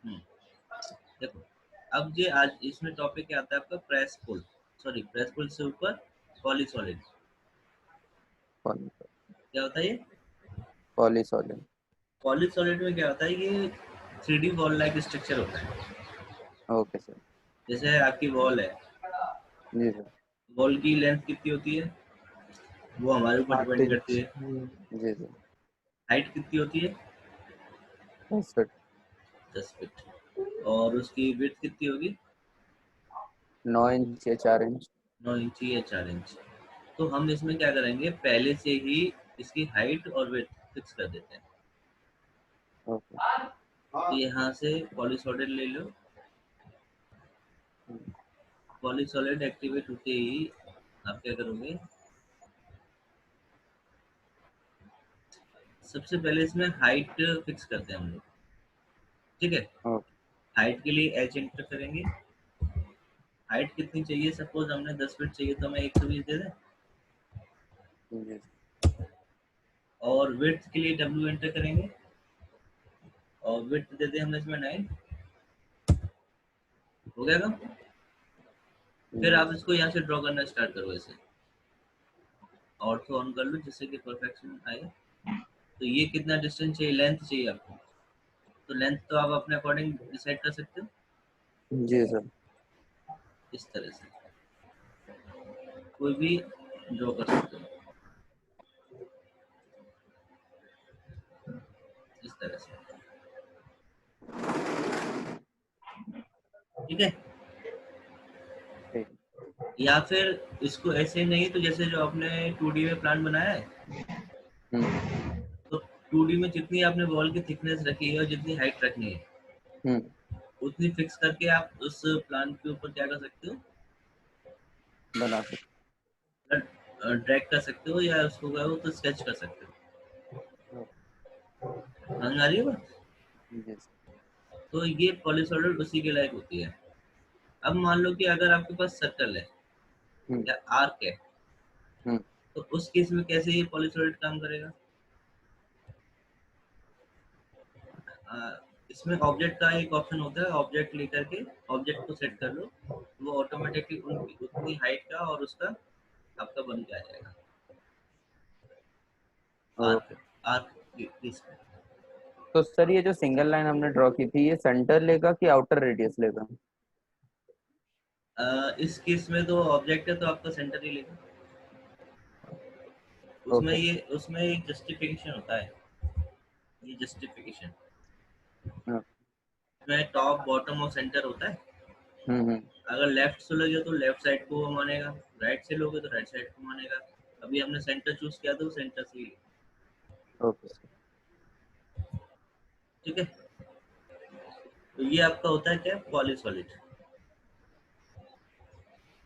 हम्म, देखो अब ये आज इसमें टॉपिक क्या आता है आपका, प्रेस पुल, सॉरी प्रेस पुल से ऊपर पॉलीसॉलिड। क्या होता है ये पॉलीसॉलिड। पॉलीसॉलिड? में क्या होता है, ये 3D वॉल लाइक स्ट्रक्चर होता है। Okay sir. जैसे आपकी वॉल है, जी सर। वॉल की लेंथ कितनी होती है वो हमारे ऊपर 8 डिपेंड करती इंच। है। जी सर। हाइट कितनी होती है? 10 फीट। 10 फीट। और उसकी विड्थ कितनी होगी? 9 इंच या 4 इंच। 9 इंच या 4 इंच। तो हम इसमें क्या करेंगे, पहले से ही इसकी हाइट और विड्थ फिक्स कर देते हैं। ओके। तो यहाँ से पॉलीसॉलिड ले लो। पॉलीसॉलिड एक्टिवेट होते ही आप क्या करोगे, सबसे पहले इसमें हाइट फिक्स करते हैं हम लोग। ठीक है, ओके। हाइट के लिए एच एंटर करेंगे। हाइट कितनी चाहिए, सपोज हमने 10 फीट चाहिए तो हमें 120 दे दें। जी और विड्थ के लिए डब्ल्यू एंटर करेंगे और विड्थ दे दें हमने इसमें 9। हो गया काम। फिर जी आप इसको यहाँ से ड्रॉ करना स्टार्ट करो ऐसे, ऑर्थो ऑन कर लो जिससे कि परफेक्शन आए। तो ये कितना डिस्टेंस चाहिए, लेंथ चाहिए आपको, तो लेंथ तो आप अपने अकॉर्डिंग डिसाइड कर सकते हो। जी सर। इस तरह से कोई भी ड्रॉ कर सकते हो, इस तरह से। ठीक है, ठीक। या फिर इसको ऐसे नहीं तो जैसे जो आपने 2D में प्लान बनाया है, हम्म। तो 2D में जितनी आपने वॉल की थिकनेस रखी है और जितनी हाइट रखनी है हम्म। उतनी फिक्स करके आप उस प्लान के ऊपर क्या कर सकते हो, बना सकते। ड्रैग कर सकते हो या उसको क्या हो तो स्केच कर सकते हो। समझ आ रही है बात? जी सर। तो ये पॉलीसॉलिड उसी के लायक होती है। अब मान लो कि अगर आपके पास सर्कल है हम्म। या आर्क है, हम्म। तो उस केस में कैसे ये पॉलीसॉलिड काम करेगा? आ, इसमें ऑब्जेक्ट का एक ऑप्शन होता है, ऑब्जेक्ट लेकर के ऑब्जेक्ट को सेट कर लो, वो ऑटोमेटिकली उनकी उतनी हाइट का और उसका आपका बन के आ जाएगा। Arc, okay. आर्क इसमें तो सर ये जो सिंगल लाइन हमने ड्रॉ की थी ये सेंटर लेगा कि आउटर रेडियस लेगा? इस केस में तो ऑब्जेक्ट है तो आपका सेंटर ही लेगा। उसमें ओके। ये उसमें एक जस्टिफिकेशन होता है, ये जस्टिफिकेशन में टॉप बॉटम और सेंटर होता है। हम्म। अगर लेफ्ट से लोगे तो लेफ्ट साइड को वो मानेगा, राइट से लोगे तो राइट साइड को मानेगा। अभी हमने सेंटर चूज किया तो सेंटर से ही। Okay sir. ठीक है, तो ये आपका होता है क्या, पॉलीसॉलिड।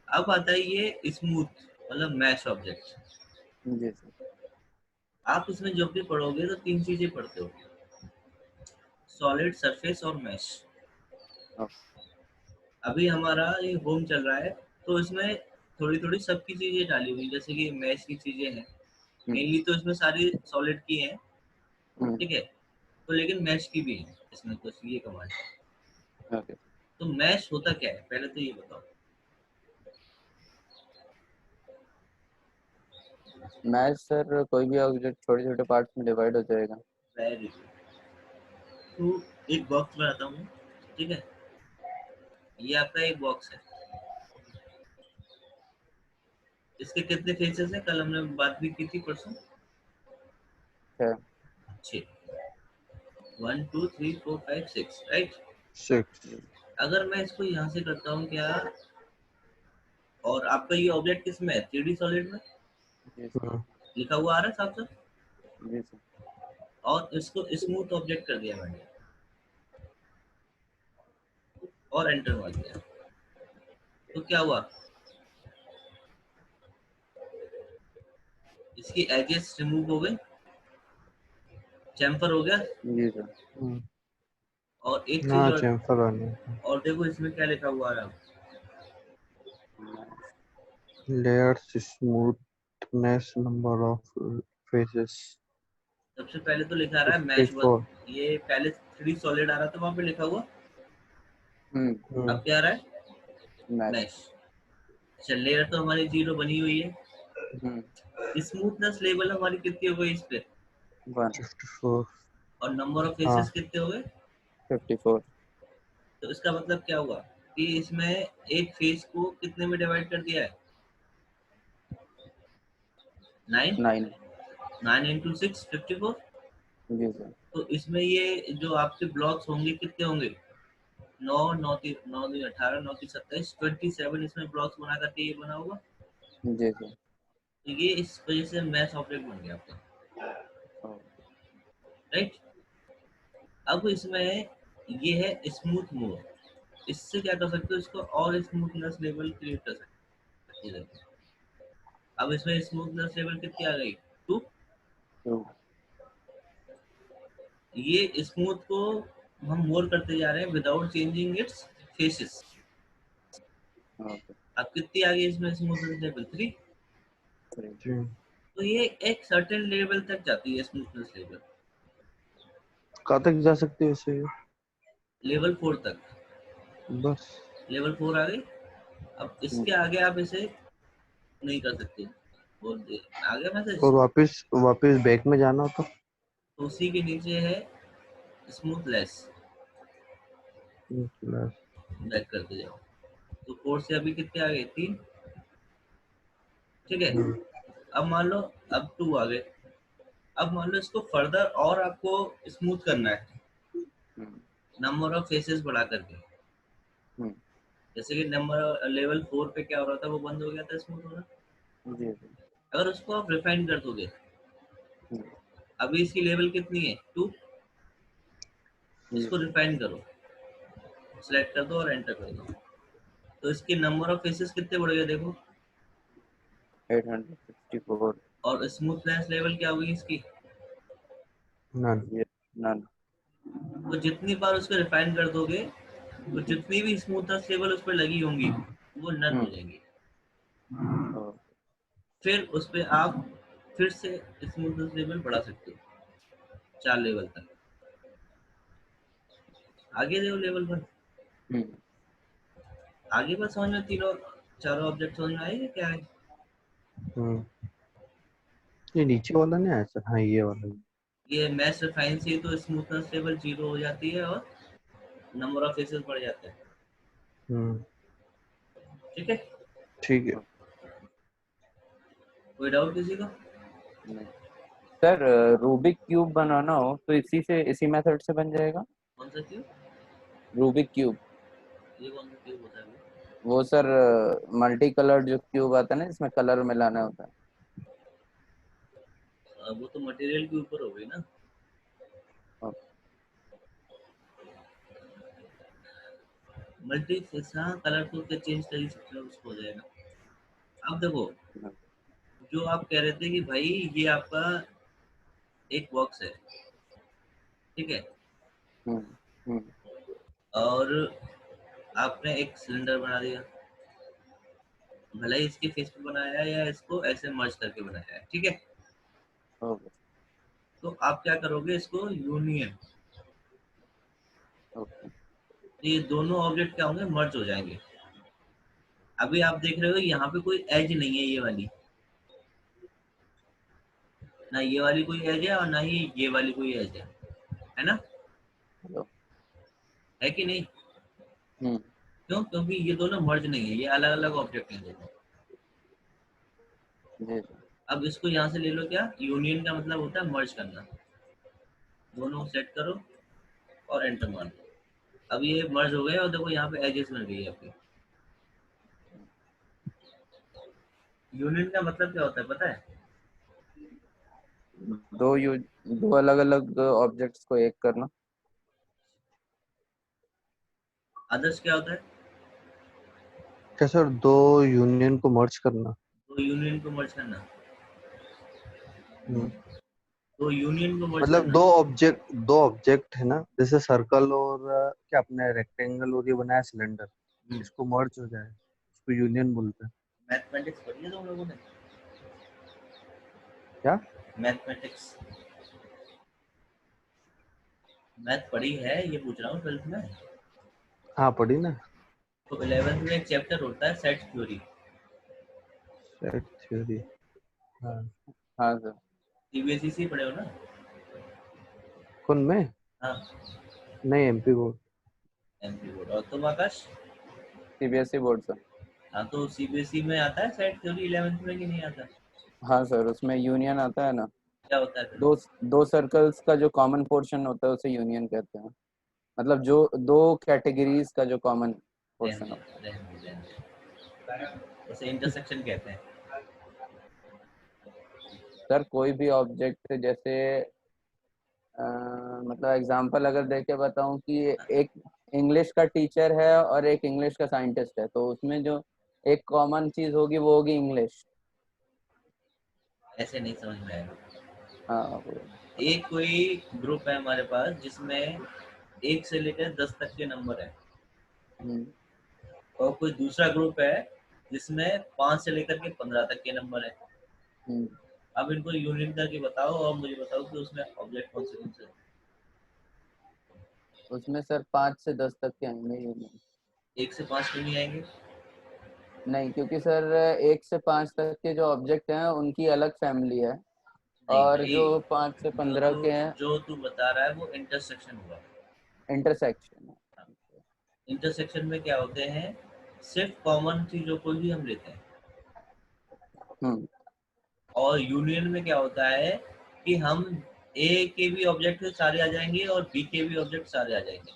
अब आता है ये स्मूथ मतलब मैश ऑब्जेक्ट। जी सर। आप इसमें जब भी पढ़ोगे तो 3 चीजें पढ़ते हो, सॉलिड, सरफेस और मैश। ओके। अभी हमारा ये होम चल रहा है तो इसमें थोड़ी थोड़ी सबकी चीजें डाली हुई, जैसे कि मैश की चीजें हैं। हम्म। मेनली तो इसमें सारी सॉलिड की हैं। हम्म। ठीक है, तो लेकिन मैश की भी है इसमें कुछ ये कमांड। ओके। तो मैश होता क्या है पहले तो ये बताओ। मैच सर कोई भी ऑब्जेक्ट छोटे छोटे पार्ट्स में डिवाइड हो जाएगा। Very good. तो एक बॉक्स बनाता हूँ, ठीक है, ये आपका एक बॉक्स है। इसके कितने फेसेस हैं, कल हमने बात भी की थी परसों। अच्छा। 6, 1 2 3 4 5 6, राइट। 6। अगर मैं इसको यहाँ से करता हूँ क्या, और आपका ये ऑब्जेक्ट किस में है, 3D सॉलिड में जी सर। लिखा हुआ आ रहा है साफ साफ। जी सर। और इसको स्मूथ ऑब्जेक्ट कर दिया मैंने और एंटर मार दिया, तो क्या हुआ, इसकी एजेस रिमूव हो गए, चैम्फर हो गया। जी सर। और एक चीज हाँ और, चैम्फर आने और देखो इसमें क्या लिखा हुआ है। Layers smoothness number of faces सबसे पहले तो लिखा रहा है मैश 1। 54। ये पहले 3D सॉलिड आ रहा था वहां पे लिखा हुआ अब क्या आ रहा है? मैच। मैश। अच्छा, लेयर तो हमारी 0 बनी हुई है। स्मूथनेस लेवल हमारी कितनी हो गई इस पे? 1 54 और नंबर ऑफ हाँ फेसेस कितने हो गए? 54 तो इसका मतलब क्या हुआ कि इसमें एक फेस को कितने में डिवाइड कर दिया है? 9। 9। 9 इंटू 6 54। जी सर। तो इसमें ये जो आपके ब्लॉक्स होंगे कितने होंगे? 9 9 9 18 9 27 27 इसमें ब्लॉक्स बना करके ये बना होगा। जी सर। तो ये इस वजह से मैश ऑब्जेक्ट बन गया आपका, राइट। अब इसमें ये है स्मूथ मूव। इससे क्या कर सकते हो, इसको और स्मूथनेस लेवल क्रिएट कर सकते हो। ये देखो, अब इसमें स्मूथनेस लेवल कितनी आ गई? 2। 2। ये स्मूथ को हम मोर करते जा रहे हैं without changing it's faces. Okay. अब कितनी आ गई इसमें स्मूथनेस लेवल? 3। 3। जी तो ये एक सर्टेन लेवल तक जाती है स्मूथनेस लेवल, कहाँ तक जा सकते हैं इसे? लेवल 4 तक। बस लेवल 4 आ गई। अब इसके आगे आप इसे नहीं कर सकते। बोल दे आ गया मैसेज। और वापस वापस बैक में जाना हो तो उसी के नीचे है स्मूथलेस। तो बैक करते जाओ। तो 4 से अभी कितने आ गए? 3। ठीक है। अब मान लो अब 2 आ गए। अब मान लो इसको फर्दर और आपको स्मूथ करना है नंबर ऑफ फेसेस बढ़ा करके। जैसे कि नंबर लेवल 4 पे क्या हो रहा था, वो बंद हो गया था स्मूथ होना। जी। अगर उसको आप रिफाइन कर दोगे, अभी इसकी लेवल कितनी है? 2। इसको रिफाइन करो, सिलेक्ट कर दो और एंटर कर दो। तो इसके नंबर ऑफ फेसेस कितने बढ़ गए देखो। 864। और स्मूथनेस लेवल क्या होगी इसकी? None none. तो जितनी बार उसको रिफाइन कर दोगे, तो जितनी भी स्मूथनेस लेवल उस पर लगी होंगी वो नन हो जाएंगी। फिर उस पे आप फिर से स्मूथनेस लेवल बढ़ा सकते हो 4 लेवल तक। आगे देखो लेवल 1। आगे बस समझ में तीनों चारों ऑब्जेक्ट समझ में आएंगे क्या है? ये नीचे वाला नहीं आया सर? हाँ ये वाला ये मैश रिफाइन से तो स्मूथनेस लेवल 0 हो जाती है और नंबर ऑफ फेसेस बढ़ जाते हैं। ठीक है, ठीक है। कोई डाउट किसी को? सर रूबिक क्यूब बनाना हो तो इसी मेथड से बन जाएगा। कौन सा क्यूब? Rubik cube. ये कौन सा क्यूब होता है वो सर मल्टी कलर जो क्यूब आता है ना जिसमें कलर मिलाना होता है। वो तो मटेरियल के ऊपर हो गई ना। मल्टी फेस, हाँ कलर तो क्या चेंज कर ही सकते हो, उसको हो जाएगा। अब देखो, जो आप कह रहे थे कि भाई ये आपका एक बॉक्स है, ठीक है, और आपने एक सिलेंडर बना दिया, भले ही इसके फेस पे बनाया है या इसको ऐसे मर्ज करके बनाया है, ठीक है। तो आप क्या करोगे, इसको यूनियन, ये दोनों ऑब्जेक्ट क्या होंगे, मर्ज हो जाएंगे। अभी आप देख रहे हो यहाँ पे कोई एज नहीं है, ये वाली ना, ये वाली कोई एज है और ना ही ये वाली कोई एज है ना, है कि नहीं? क्यों? क्योंकि ये दोनों मर्ज नहीं है, ये अलग अलग ऑब्जेक्ट हैं दोनों। अब इसको यहाँ से ले लो, क्या यूनियन का मतलब होता है मर्ज करना। दोनों सेट करो और एंटर मार दो। अब ये मर्ज हो गए और देखो यहाँ पे एजेस बन गई है आपकी। यूनियन का मतलब क्या होता है पता है? दो अलग अलग ऑब्जेक्ट्स को एक करना। आदर्श क्या होता है? क्या सर? दो यूनियन को मर्ज करना। तो यूनियन को मर्ज करना, हम्म, तो यूनियन को मर्ज मतलब करना। दो ऑब्जेक्ट है ना, जैसे सर्कल और क्या अपने रेक्टेंगल और ये बनाया सिलेंडर, इसको मर्ज हो जाए उसको यूनियन बोलते हैं। मैथमेटिक्स पढ़ी है तुम लोगों ने? क्या? मैथमेटिक्स, मैथ पढ़ी है ये पूछ रहा हूँ 12th में। हाँ पढ़ी ना। तो 11th में एक चैप्टर होता है सेट थ्योरी। Set theory. हाँ हाँ सर। सीबीएसई से पढ़े हो ना? कौन मैं? हाँ, नहीं एमपी बोर्ड। MP board. और तुम आकाश? CBSE board sir. हाँ, तो सीबीएसई में आता है सेट थ्योरी 11th में कि नहीं आता? हाँ सर, उसमें यूनियन आता है ना। क्या होता है फिर? दो सर्कल्स का जो कॉमन पोर्शन होता है उसे यूनियन कहते हैं। मतलब जो दो कैटेगरीज का जो कॉमन पोर्शन होता है। उसे इंटरसेक्शन कहते हैं। सर कोई भी ऑब्जेक्ट जैसे मतलब एग्जांपल अगर देके बताऊं कि एक इंग्लिश का टीचर है और एक इंग्लिश का साइंटिस्ट है, तो उसमें जो एक कॉमन चीज होगी वो होगी इंग्लिश। ऐसे नहीं समझ में आएगा। हाँ एक कोई ग्रुप है हमारे पास जिसमें 1 से लेकर 10 तक के नंबर है, और कोई दूसरा ग्रुप है जिसमें 5 से लेकर के 15 तक के नंबर है। अब इनको यूनियन करके बताओ और मुझे बताओ कि उसमें ऑब्जेक्ट कौन से हैं। उसमें सर 5 से 10 तक के आएंगे यूनियन। 1 से 5 क्यों नहीं आएंगे? नहीं, क्योंकि सर 1 से 5 तक के जो ऑब्जेक्ट हैं उनकी अलग फैमिली है, नहीं और भाई, जो 5 से 15 के हैं जो तू बता रहा है वो इंटरसेक्शन हुआ। इंटरसेक्शन है। इंटरसेक्शन में क्या होते हैं? सिर्फ कॉमन चीजों को ही हम लेते हैं। और यूनियन में क्या होता है कि हम ए के भी ऑब्जेक्ट सारे आ जाएंगे और बी के भी ऑब्जेक्ट सारे आ जाएंगे,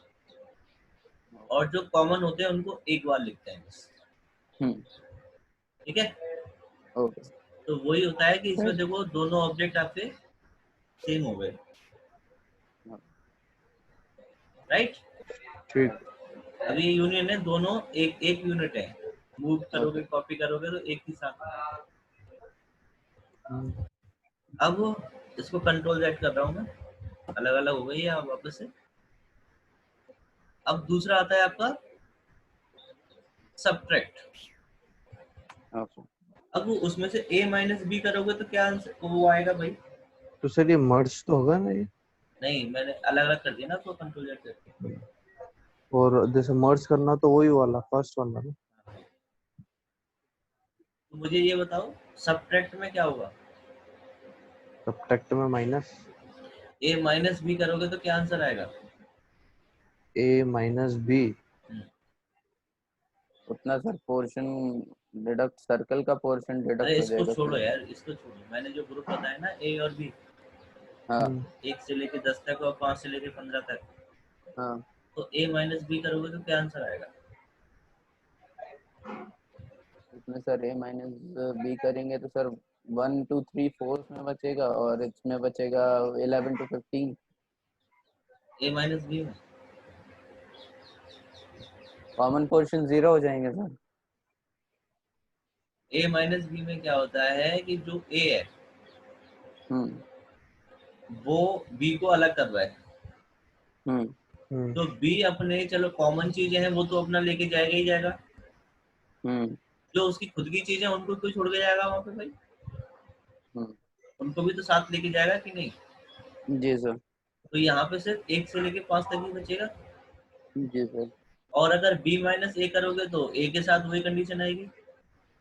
और जो कॉमन होते हैं उनको एक बार लिखते हैं बस। ठीक है? ओके। तो वही होता है कि इसमें देखो दोनों ऑब्जेक्ट आपके सेम हो गए, राइट? ठीक। अभी यूनियन है, दोनों एक एक यूनिट है, मूव करोगे कॉपी करोगे तो एक ही साथ। अब इसको कंट्रोल जेड कर रहा हूँ मैं, अलग अलग हो गई है अब वापस से। अब दूसरा आता है आपका सब्ट्रैक्ट। अब उसमें से a माइनस बी करोगे तो क्या आंसर वो आएगा भाई? तो सर ये मर्ज तो होगा ना ये? नहीं, मैंने अलग अलग कर दिया ना उसको कंट्रोल जेड करके। और जैसे मर्ज करना तो वही वाला फर्स्ट वाला ना। तो मुझे ये बताओ सब्ट्रैक्ट में क्या होगा? सब्ट्रैक्ट में माइनस। a माइनस बी करोगे तो क्या आंसर आएगा? a minus B. उतना सर पोर्शन डिडक्ट, सर्कल का पोर्शन अरे डिडक्ट हो इसको जाएगा छोड़ो सर। यार, इसको छोड़ो। मैंने जो ग्रुप बताया ना a और b, हाँ 1 से लेके 10 तक और 5 से लेके 15 तक, हाँ। तो a माइनस बी करोगे तो क्या आंसर आएगा? इसमें सर a माइनस बी करेंगे तो सर 1 2 3 4 में बचेगा, और इसमें बचेगा 11 to 15। a माइनस बी में कॉमन पोर्शन 0 हो जाएंगे सर। a माइनस बी में क्या होता है कि जो a है वो b को अलग कर रहा है। तो b अपने, चलो कॉमन चीजें हैं वो तो अपना लेके जाएगा ही जाएगा, जो उसकी खुद की चीजें उनको क्यों छोड़ के जाएगा वहां पे भाई? उनको भी तो साथ लेके जाएगा कि नहीं? जी सर। तो यहाँ पे सिर्फ 1 से लेके 5 तक ही बचेगा। जी सर। और अगर b माइनस ए करोगे तो a के साथ वही कंडीशन आएगी।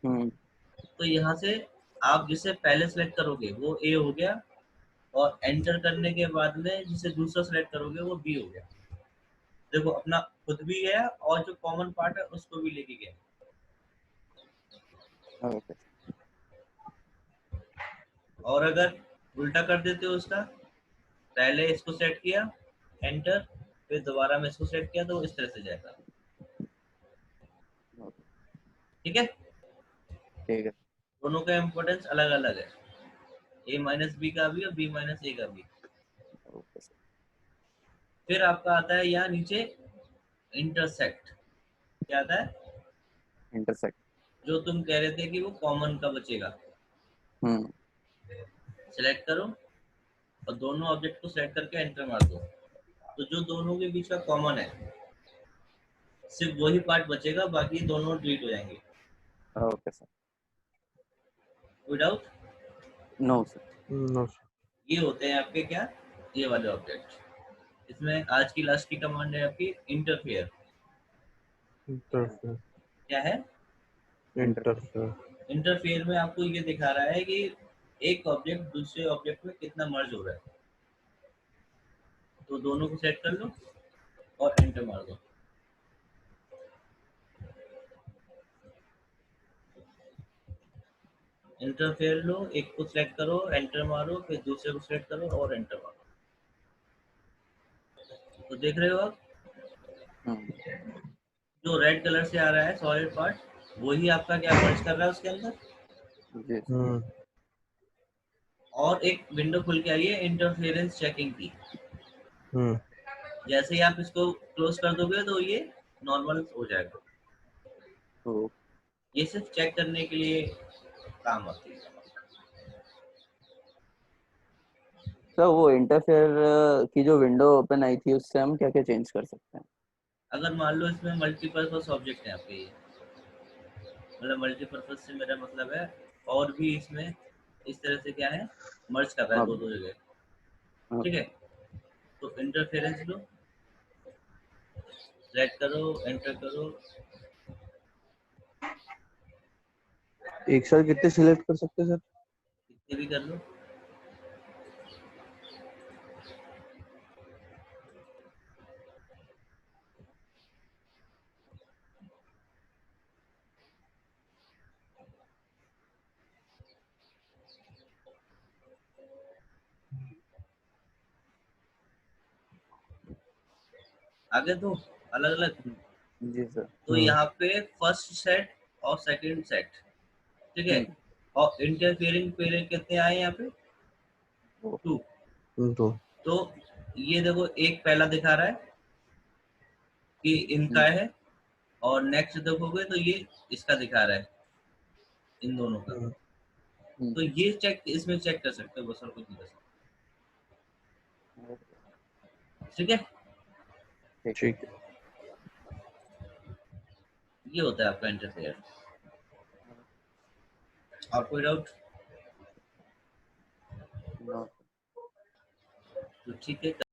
तो यहाँ से आप जिसे पहले सेलेक्ट करोगे वो a हो गया, और एंटर करने के बाद में जिसे दूसरा सेलेक्ट करोगे वो b हो गया। देखो अपना खुद भी गया और जो कॉमन पार्ट है उसको भी लेके गया। ओके। और अगर उल्टा कर देते हो उसका, पहले इसको सेट किया एंटर, फिर दोबारा में इसको सेट किया, तो इस तरह से जाएगा। ठीक है? ठीक है। दोनों का इम्पोर्टेंस अलग अलग है, a माइनस बी का भी और b माइनस ए का भी। Okay sir. फिर आपका आता है यहाँ नीचे इंटरसेक्ट। क्या आता है? इंटरसेक्ट। जो तुम कह रहे थे कि वो कॉमन का बचेगा। सिलेक्ट करो और दोनों ऑब्जेक्ट को सिलेक्ट करके एंटर मार दो, तो जो दोनों के बीच का कॉमन है सिर्फ वही पार्ट बचेगा, बाकी दोनों डिलीट हो जाएंगे। Okay sir. कोई डाउट? No sir. नो। ये होते हैं आपके क्या, ये वाले ऑब्जेक्ट। इसमें आज की लास्ट की कमांड है आपकी इंटरफेयर। इंटरफेयर क्या है? इंटरफेयर इंटरफेयर में आपको ये दिखा रहा है कि एक ऑब्जेक्ट दूसरे ऑब्जेक्ट में कितना मर्ज हो रहा है। तो दोनों को सेट कर लो और एंटर मार दो। इंटरफेयर लो, एक को सिलेक्ट करो, एंटर मारो, फिर दूसरे को सिलेक्ट करो और एंटर मारो। तो देख रहे हो आप, जो रेड कलर से आ रहा है सॉलिड पार्ट, वही आपका क्या मर्ज कर रहा है उसके अंदर। जी और एक विंडो खुल के आई है इंटरफेरेंस चेकिंग की। जैसे ही आप इसको क्लोज कर दोगे तो ये नॉर्मल हो जाएगा। तो ये सिर्फ चेक करने के लिए काम आती है। सर वो इंटरफेयर की जो विंडो ओपन आई थी उससे हम क्या क्या चेंज कर सकते हैं? अगर मान लो इसमें मल्टीपर्पज ऑब्जेक्ट है आपके, ये मतलब मल्टीपर्पज से मेरा मतलब है और भी इसमें इस तरह से क्या है, मर्ज कर रहा है हाँ दो दो जगह। हाँ ठीक है, तो इंटरफेरेंस लो, सेलेक्ट करो, एंटर करो। एक साथ कितने सिलेक्ट कर सकते हैं सर? कितने भी कर लो। आगे दो अलग अलग। जी सर। तो यहाँ पे फर्स्ट सेट और सेकंड सेट, ठीक है, और इंटरफेयरिंग पेयर कितने आए यहाँ पे? 2। तो तो ये देखो, एक पहला दिखा रहा है कि इनका है, और नेक्स्ट देखोगे तो ये इसका दिखा रहा है, इन दोनों का। तो ये चेक, इसमें चेक कर सकते हो, बस और कुछ नहीं कर सकते। ठीक है, ठीक है। ये होता है आपका इंटरफेयर। और कोई डाउट? नो। तो ठीक है।